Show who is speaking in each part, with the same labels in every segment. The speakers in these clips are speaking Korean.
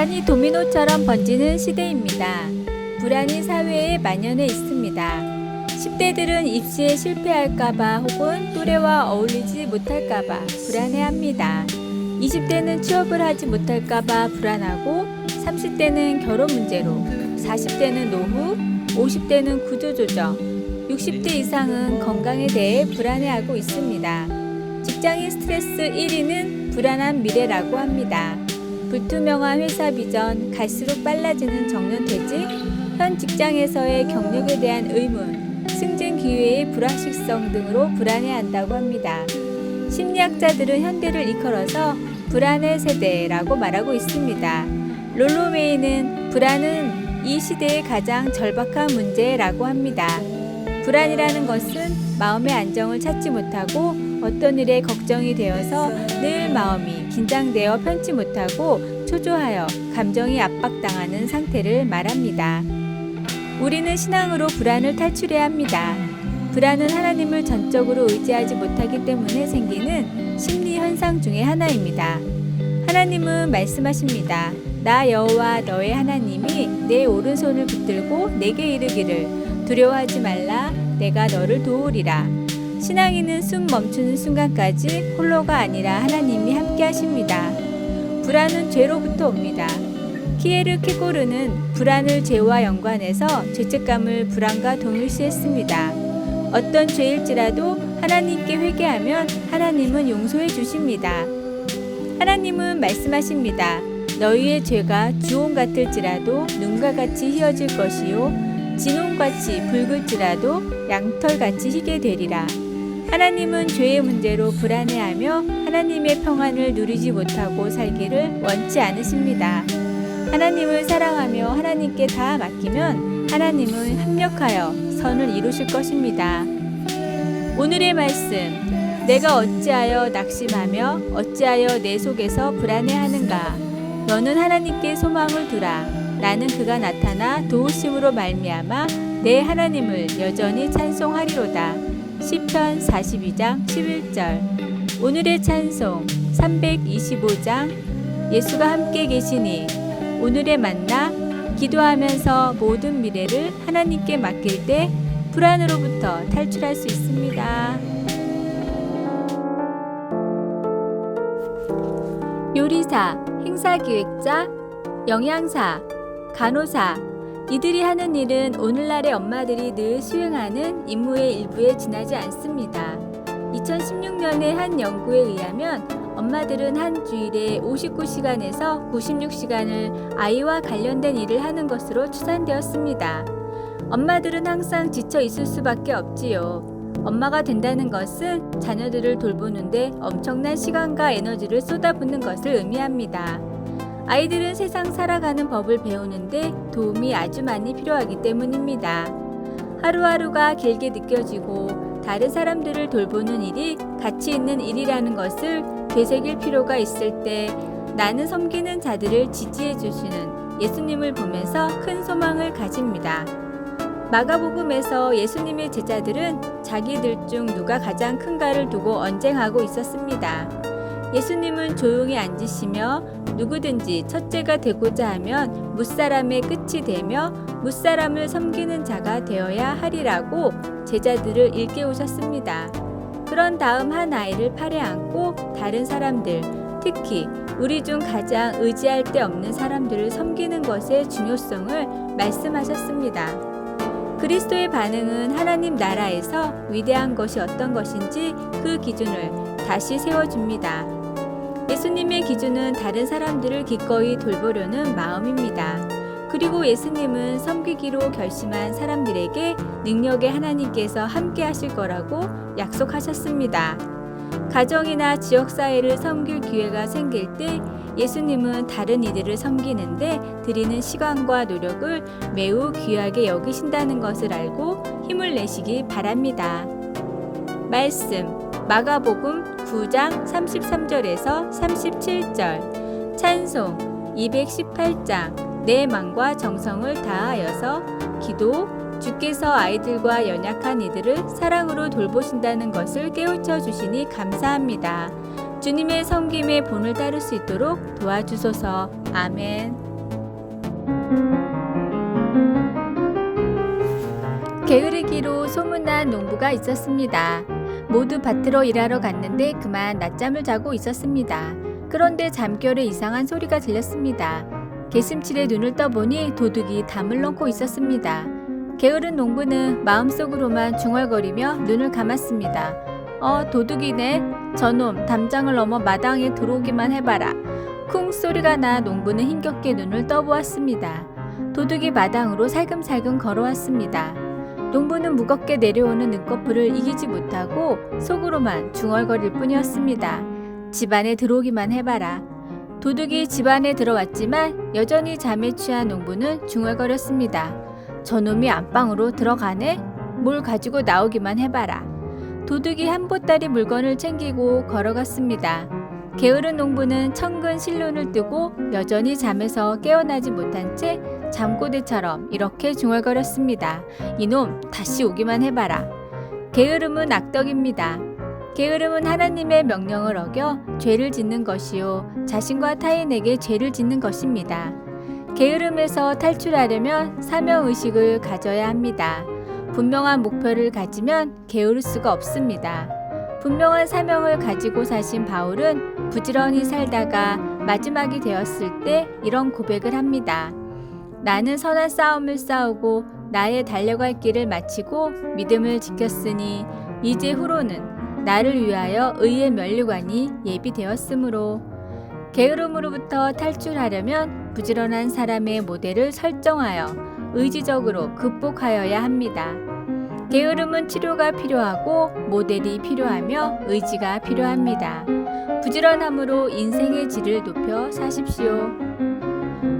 Speaker 1: 불안이 도미노처럼 번지는 시대입니다. 불안이 사회에 만연해 있습니다. 10대들은 입시에 실패할까봐 혹은 또래와 어울리지 못할까봐 불안해합니다. 20대는 취업을 하지 못할까봐 불안하고 30대는 결혼 문제로, 40대는 노후, 50대는 구조조정, 60대 이상은 건강에 대해 불안해하고 있습니다. 직장인 스트레스 1위는 불안한 미래라고 합니다. 불투명한 회사 비전, 갈수록 빨라지는 정년퇴직, 현 직장에서의 경력에 대한 의문, 승진 기회의 불확실성 등으로 불안해한다고 합니다. 심리학자들은 현대를 일컬어서 불안의 세대라고 말하고 있습니다. 롤로메이는 불안은 이 시대의 가장 절박한 문제라고 합니다. 불안이라는 것은 마음의 안정을 찾지 못하고 어떤 일에 걱정이 되어서 늘 마음이 긴장되어 편치 못하고 초조하여 감정이 압박당하는 상태를 말합니다. 우리는 신앙으로 불안을 탈출해야 합니다. 불안은 하나님을 전적으로 의지하지 못하기 때문에 생기는 심리 현상 중에 하나입니다. 하나님은 말씀하십니다. 나 여호와 너의 하나님이 내 오른손을 붙들고 내게 이르기를 두려워하지 말라 내가 너를 도우리라. 신앙인은 숨 멈추는 순간까지 홀로가 아니라 하나님이 함께 하십니다. 불안은 죄로부터 옵니다. 키에르 케고르는 불안을 죄와 연관해서 죄책감을 불안과 동일시했습니다. 어떤 죄일지라도 하나님께 회개하면 하나님은 용서해 주십니다. 하나님은 말씀하십니다. 너희의 죄가 주홍 같을지라도 눈과 같이 희어질 것이요 진홍같이 붉을지라도 양털같이 희게 되리라. 하나님은 죄의 문제로 불안해하며 하나님의 평안을 누리지 못하고 살기를 원치 않으십니다. 하나님을 사랑하며 하나님께 다 맡기면 하나님은 합력하여 선을 이루실 것입니다. 오늘의 말씀, 내가 어찌하여 낙심하며 어찌하여 내 속에서 불안해하는가. 너는 하나님께 소망을 두라. 나는 그가 나타나 도우심으로 말미암아 내 하나님을 여전히 찬송하리로다. 시편 42장 11절. 오늘의 찬송 325장. 예수가 함께 계시니. 오늘의 만나. 기도하면서 모든 미래를 하나님께 맡길 때 불안으로부터 탈출할 수 있습니다. 요리사, 행사기획자, 영양사, 간호사, 이들이 하는 일은 오늘날의 엄마들이 늘 수행하는 임무의 일부에 지나지 않습니다. 2016년의 한 연구에 의하면 엄마들은 한 주일에 59시간에서 96시간을 아이와 관련된 일을 하는 것으로 추산되었습니다. 엄마들은 항상 지쳐 있을 수밖에 없지요. 엄마가 된다는 것은 자녀들을 돌보는데 엄청난 시간과 에너지를 쏟아붓는 것을 의미합니다. 아이들은 세상 살아가는 법을 배우는데 도움이 아주 많이 필요하기 때문입니다. 하루하루가 길게 느껴지고 다른 사람들을 돌보는 일이 가치 있는 일이라는 것을 되새길 필요가 있을 때 나는 섬기는 자들을 지지해 주시는 예수님을 보면서 큰 소망을 가집니다. 마가복음에서 예수님의 제자들은 자기들 중 누가 가장 큰가를 두고 언쟁하고 있었습니다. 예수님은 조용히 앉으시며 누구든지 첫째가 되고자 하면 뭇사람의 끝이 되며 뭇사람을 섬기는 자가 되어야 하리라고 제자들을 일깨우셨습니다. 그런 다음 한 아이를 팔에 안고 다른 사람들, 특히 우리 중 가장 의지할 데 없는 사람들을 섬기는 것의 중요성을 말씀하셨습니다. 그리스도의 반응은 하나님 나라에서 위대한 것이 어떤 것인지 그 기준을 다시 세워줍니다. 예수님의 기준은 다른 사람들을 기꺼이 돌보려는 마음입니다. 그리고 예수님은 섬기기로 결심한 사람들에게 능력의 하나님께서 함께 하실 거라고 약속하셨습니다. 가정이나 지역사회를 섬길 기회가 생길 때 예수님은 다른 이들을 섬기는데 드리는 시간과 노력을 매우 귀하게 여기신다는 것을 알고 힘을 내시기 바랍니다. 말씀 마가복음 9장 33절에서 37절. 찬송 218장. 내 마음과 정성을 다하여서. 기도. 주께서 아이들과 연약한 이들을 사랑으로 돌보신다는 것을 깨우쳐 주시니 감사합니다. 주님의 섬김의 본을 따를 수 있도록 도와주소서. 아멘. 게으르기로 소문난 농부가 있었습니다. 모두 밭으로 일하러 갔는데 그만 낮잠을 자고 있었습니다. 그런데 잠결에 이상한 소리가 들렸습니다. 개슴칠에 눈을 떠보니 도둑이 담을 넣고 있었습니다. 게으른 농부는 마음속으로만 중얼거리며 눈을 감았습니다. 도둑이네. 저놈 담장을 넘어 마당에 들어오기만 해봐라. 쿵 소리가 나 농부는 힘겹게 눈을 떠보았습니다. 도둑이 마당으로 살금살금 걸어왔습니다. 농부는 무겁게 내려오는 눈꺼풀을 이기지 못하고 속으로만 중얼거릴 뿐이었습니다. 집안에 들어오기만 해봐라. 도둑이 집안에 들어왔지만 여전히 잠에 취한 농부는 중얼거렸습니다. 저놈이 안방으로 들어가네? 뭘 가지고 나오기만 해봐라. 도둑이 한 보따리 물건을 챙기고 걸어갔습니다. 게으른 농부는 청근 실눈을 뜨고 여전히 잠에서 깨어나지 못한 채 잠꼬대처럼 이렇게 중얼거렸습니다. 이놈 다시 오기만 해봐라. 게으름은 악덕입니다. 게으름은 하나님의 명령을 어겨 죄를 짓는 것이요 자신과 타인에게 죄를 짓는 것입니다. 게으름에서 탈출하려면 사명의식을 가져야 합니다. 분명한 목표를 가지면 게으를 수가 없습니다. 분명한 사명을 가지고 사신 바울은 부지런히 살다가 마지막이 되었을 때 이런 고백을 합니다. 나는 선한 싸움을 싸우고 나의 달려갈 길을 마치고 믿음을 지켰으니 이제 후로는 나를 위하여 의의 면류관이 예비되었으므로. 게으름으로부터 탈출하려면 부지런한 사람의 모델을 설정하여 의지적으로 극복하여야 합니다. 게으름은 치료가 필요하고 모델이 필요하며 의지가 필요합니다. 부지런함으로 인생의 질을 높여 사십시오.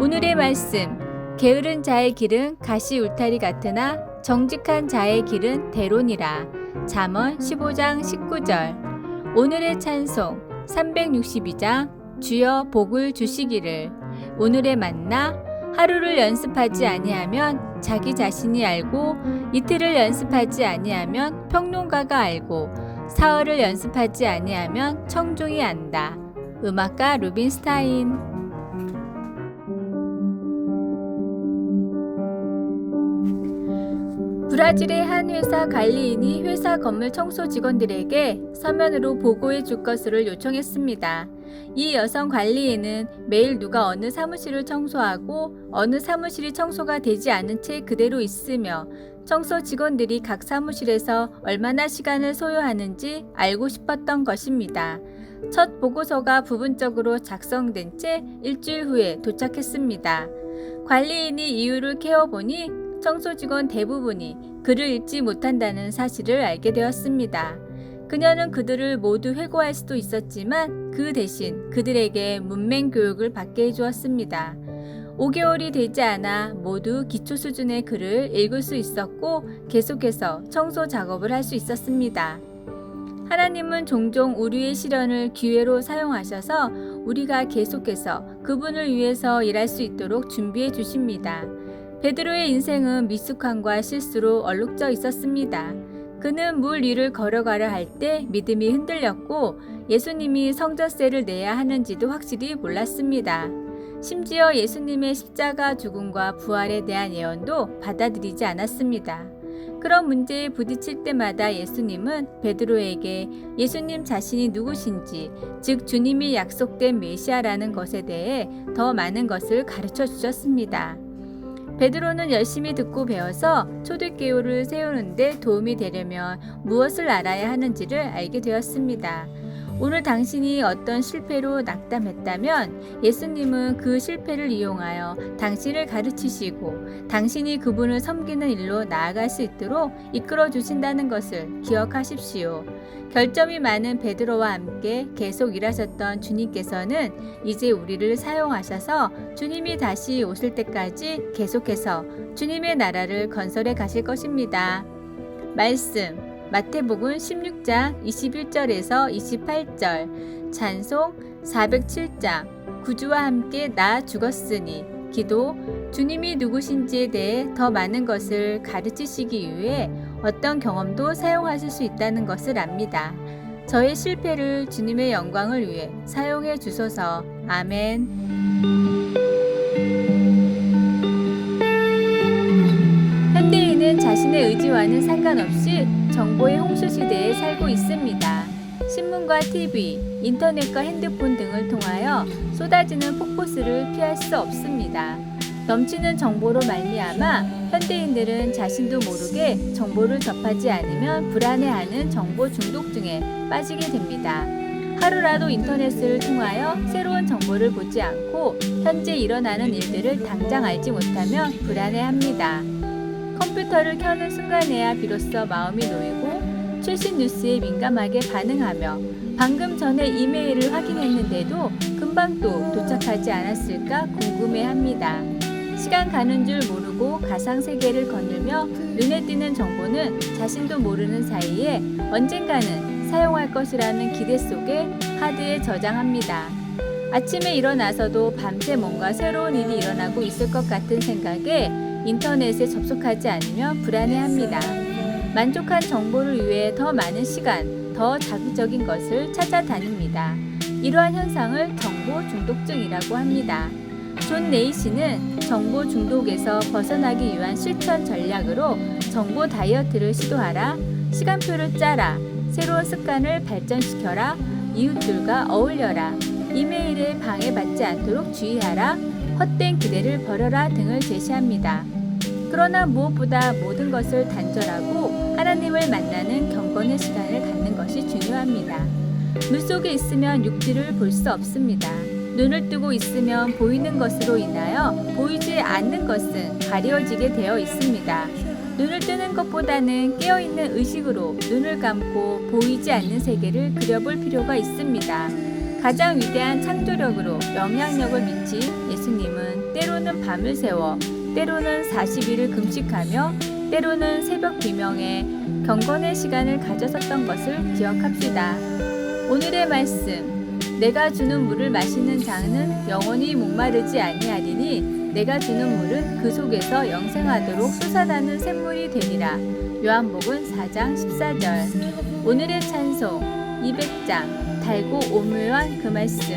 Speaker 1: 오늘의 말씀. 게으른 자의 길은 가시 울타리 같으나 정직한 자의 길은 대론이라. 잠언 15장 19절. 오늘의 찬송 362장 주여 복을 주시기를. 오늘의 만나. 하루를 연습하지 아니하면 자기 자신이 알고 이틀을 연습하지 아니하면 평론가가 알고 사흘을 연습하지 아니하면 청중이 안다. 음악가 루빈스타인. 브라질의 한 회사 관리인이 회사 건물 청소 직원들에게 서면으로 보고해 줄 것을 요청했습니다. 이 여성 관리인은 매일 누가 어느 사무실을 청소하고 어느 사무실이 청소가 되지 않은 채 그대로 있으며 청소 직원들이 각 사무실에서 얼마나 시간을 소요하는지 알고 싶었던 것입니다. 첫 보고서가 부분적으로 작성된 채 일주일 후에 도착했습니다. 관리인이 이유를 캐어보니 청소 직원 대부분이 글을 읽지 못한다는 사실을 알게 되었습니다. 그녀는 그들을 모두 회고할 수도 있었지만 그 대신 그들에게 문맹 교육을 받게 해주었습니다. 5개월이 되지 않아 모두 기초 수준의 글을 읽을 수 있었고 계속해서 청소 작업을 할 수 있었습니다. 하나님은 종종 우리의 시련을 기회로 사용하셔서 우리가 계속해서 그분을 위해서 일할 수 있도록 준비해 주십니다. 베드로의 인생은 미숙함과 실수로 얼룩져 있었습니다. 그는 물 위를 걸어가려 할 때 믿음이 흔들렸고 예수님이 성전세를 내야 하는지도 확실히 몰랐습니다. 심지어 예수님의 십자가 죽음과 부활에 대한 예언도 받아들이지 않았습니다. 그런 문제에 부딪힐 때마다 예수님은 베드로에게 예수님 자신이 누구신지, 즉 주님이 약속된 메시아라는 것에 대해 더 많은 것을 가르쳐 주셨습니다. 베드로는 열심히 듣고 배워서 초대교회를 세우는 데 도움이 되려면 무엇을 알아야 하는지를 알게 되었습니다. 오늘 당신이 어떤 실패로 낙담했다면 예수님은 그 실패를 이용하여 당신을 가르치시고 당신이 그분을 섬기는 일로 나아갈 수 있도록 이끌어 주신다는 것을 기억하십시오. 결점이 많은 베드로와 함께 계속 일하셨던 주님께서는 이제 우리를 사용하셔서 주님이 다시 오실 때까지 계속해서 주님의 나라를 건설해 가실 것입니다. 말씀 마태복음 16장 21절에서 28절, 찬송 407장, 구주와 함께 나 죽었으니, 기도, 주님이 누구신지에 대해 더 많은 것을 가르치시기 위해 어떤 경험도 사용하실 수 있다는 것을 압니다. 저의 실패를 주님의 영광을 위해 사용해 주소서. 아멘. 자신의 의지와는 상관없이 정보의 홍수 시대에 살고 있습니다. 신문과 TV, 인터넷과 핸드폰 등을 통하여 쏟아지는 폭포수를 피할 수 없습니다. 넘치는 정보로 말미암아 현대인들은 자신도 모르게 정보를 접하지 않으면 불안해하는 정보 중독증에 빠지게 됩니다. 하루라도 인터넷을 통하여 새로운 정보를 보지 않고 현재 일어나는 일들을 당장 알지 못하면 불안해합니다. 컴퓨터를 켜는 순간에야 비로소 마음이 놓이고 최신 뉴스에 민감하게 반응하며 방금 전에 이메일을 확인했는데도 금방 또 도착하지 않았을까 궁금해합니다. 시간 가는 줄 모르고 가상세계를 거닐며 눈에 띄는 정보는 자신도 모르는 사이에 언젠가는 사용할 것이라는 기대 속에 하드에 저장합니다. 아침에 일어나서도 밤새 뭔가 새로운 일이 일어나고 있을 것 같은 생각에 인터넷에 접속하지 않으면 불안해합니다. 만족한 정보를 위해 더 많은 시간, 더 자극적인 것을 찾아다닙니다. 이러한 현상을 정보 중독증이라고 합니다. 존 네이시는 정보 중독에서 벗어나기 위한 실천 전략으로 정보 다이어트를 시도하라, 시간표를 짜라, 새로운 습관을 발전시켜라, 이웃들과 어울려라, 이메일에 방해받지 않도록 주의하라, 헛된 기대를 버려라 등을 제시합니다. 그러나 무엇보다 모든 것을 단절하고 하나님을 만나는 경건의 시간을 갖는 것이 중요합니다. 물 속에 있으면 육지를 볼 수 없습니다. 눈을 뜨고 있으면 보이는 것으로 인하여 보이지 않는 것은 가려지게 되어 있습니다. 눈을 뜨는 것보다는 깨어있는 의식으로 눈을 감고 보이지 않는 세계를 그려볼 필요가 있습니다. 가장 위대한 창조력으로 영향력을 미친 예수님은 때로는 밤을 새워 때로는 40일을 금식하며 때로는 새벽 비명에 경건의 시간을 가졌었던 것을 기억합시다. 오늘의 말씀, 내가 주는 물을 마시는 자는 영원히 목마르지 아니하리니 내가 주는 물은 그 속에서 영생하도록 솟아나는 샘물이 되리라. 요한복음 4장 14절. 오늘의 찬송 200장 달고 오묘한 그 말씀.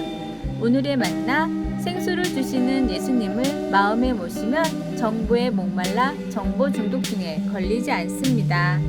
Speaker 1: 오늘의 만나 생수를 주시는 예수님을 마음에 모시면 정보에 목말라 정보 중독증에 걸리지 않습니다.